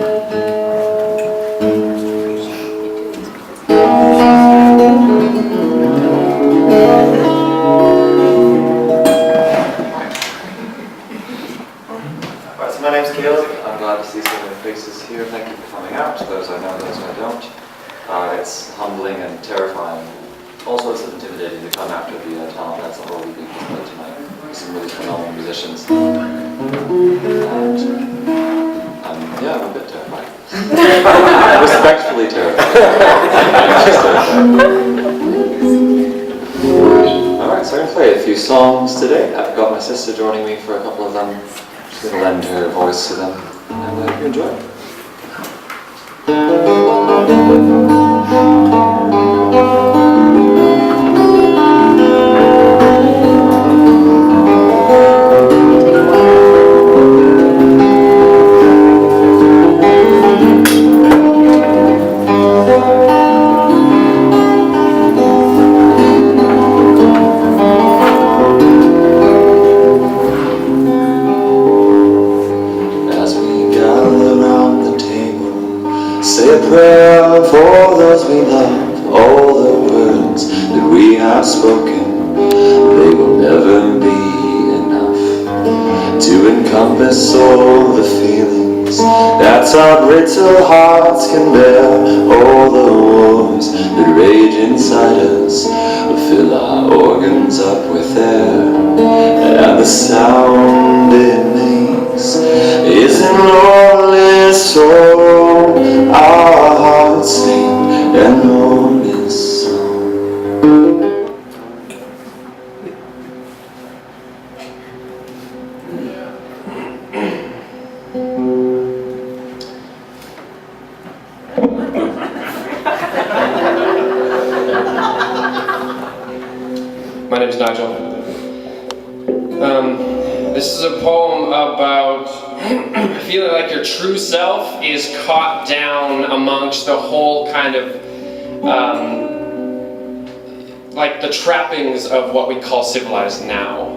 My name's Caleb. I'm glad to see so many faces here. Thank you for coming out, those I know, those I don't. It's humbling and terrifying, all sorts of intimidating to come after the talent that's already being displayed tonight. Some really phenomenal musicians. And I'm a bit terrified. Respectfully terrified. Alright, so I'm going to play a few songs today. I've got my sister joining me for a couple of them. She's going to lend her voice to them, and I hope you enjoy it. Prayer for those we love, all the words that we have spoken, they will never be enough to encompass all the feelings that our brittle hearts can bear. All the wars that rage inside us will fill our organs up with air, and the sound it makes is an lonely soul. Our hearts sing an honest song. My name's Nygel. This is a poem about feeling like your true self is caught down amongst the whole kind of like the trappings of what we call civilized now,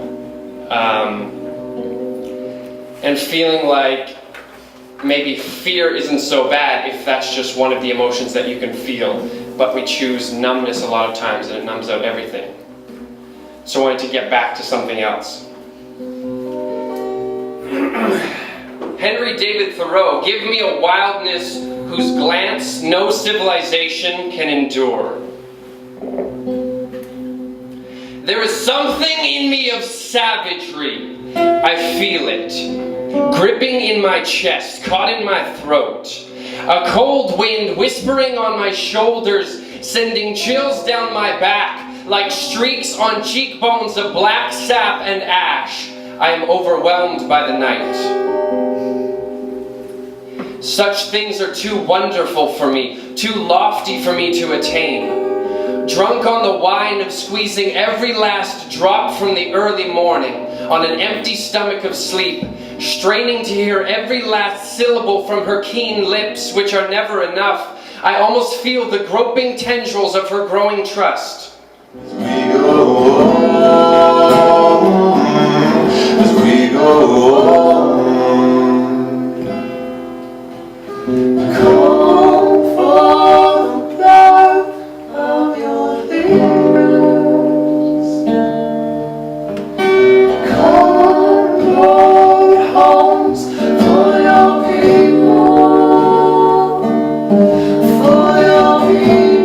and feeling like maybe fear isn't so bad if that's just one of the emotions that you can feel, but we choose numbness a lot of times and it numbs out everything. So I wanted to get back to something else. Henry David Thoreau, give me a wildness whose glance no civilization can endure. There is something in me of savagery. I feel it, gripping in my chest, caught in my throat. A cold wind whispering on my shoulders, sending chills down my back, like streaks on cheekbones of black sap and ash. I am overwhelmed by the night. Such things are too wonderful for me, too lofty for me to attain. Drunk on the wine of squeezing every last drop from the early morning, on an empty stomach of sleep, straining to hear every last syllable from her keen lips, which are never enough, I almost feel the groping tendrils of her growing trust. As we go on, as we go on. Come for the blood of your leaders. Come, Lord, homes for your people, for your people.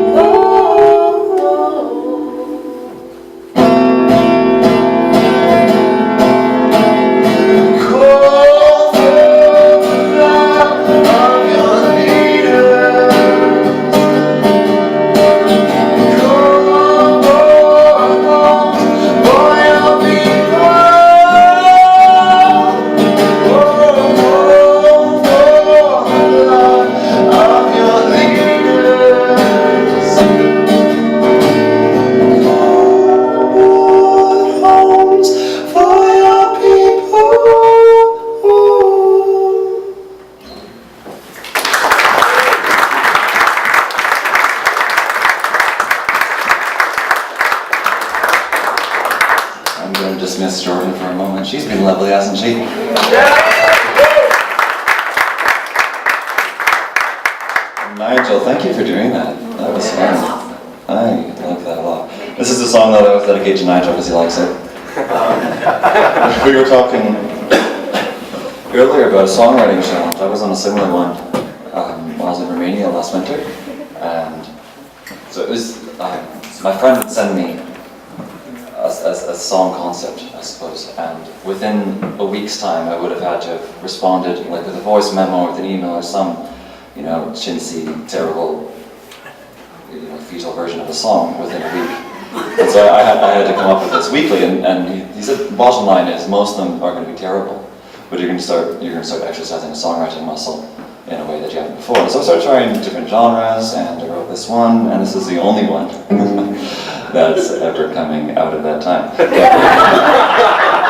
Call for the blood of your leaders. Come, Lord, homes for your people. Oh, for the blood of your leaders. Lord, homes for your people. I'm going to dismiss Jordan for a moment. She's been lovely, hasn't she? Nygel, thank you for doing that. That was fun. I like that a lot. This is a song that I always dedicate to Nygel because he likes it. We were talking earlier about a songwriting challenge. I was on a similar one when I was in Romania last winter. And so it was, my friend would send me a song concept, I suppose, and within a week's time I would have had to have responded like with a voice memo, with an email, or some, chintzy, terrible, fetal version of a song within a week. And so I had to come up with this weekly, and he said, bottom line is most of them are going to be terrible, but you're going to start exercising a songwriting muscle in a way that you haven't before. So I started trying different genres, and I wrote this one, and this is the only one that's ever coming out of that time.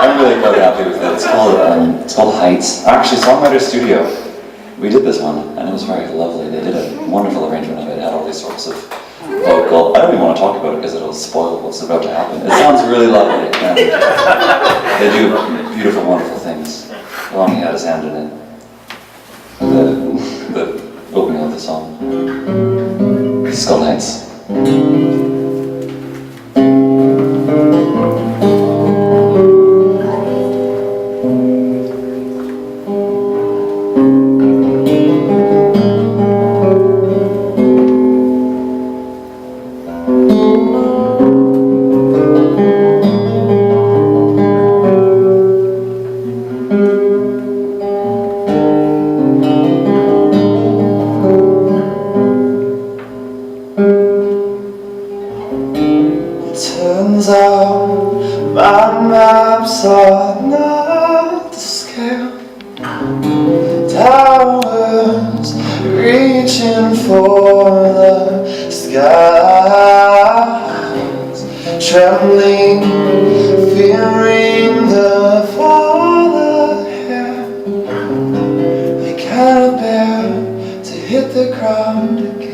I'm really quite happy with it. It's called Heights. Actually, Songwriter Studio. We did this one, and it was very lovely. They did a wonderful arrangement of it. It had all these sorts of vocal. I don't even want to talk about it because it'll spoil what's about to happen. It sounds really lovely, and they do beautiful, wonderful things. Lonnie had his hand in it. The opening of the song. Skull Heights. Turns out my maps are not to scale. Towers reaching for the skies, trembling, fearing the fall ahead. They can't bear to hit the ground again.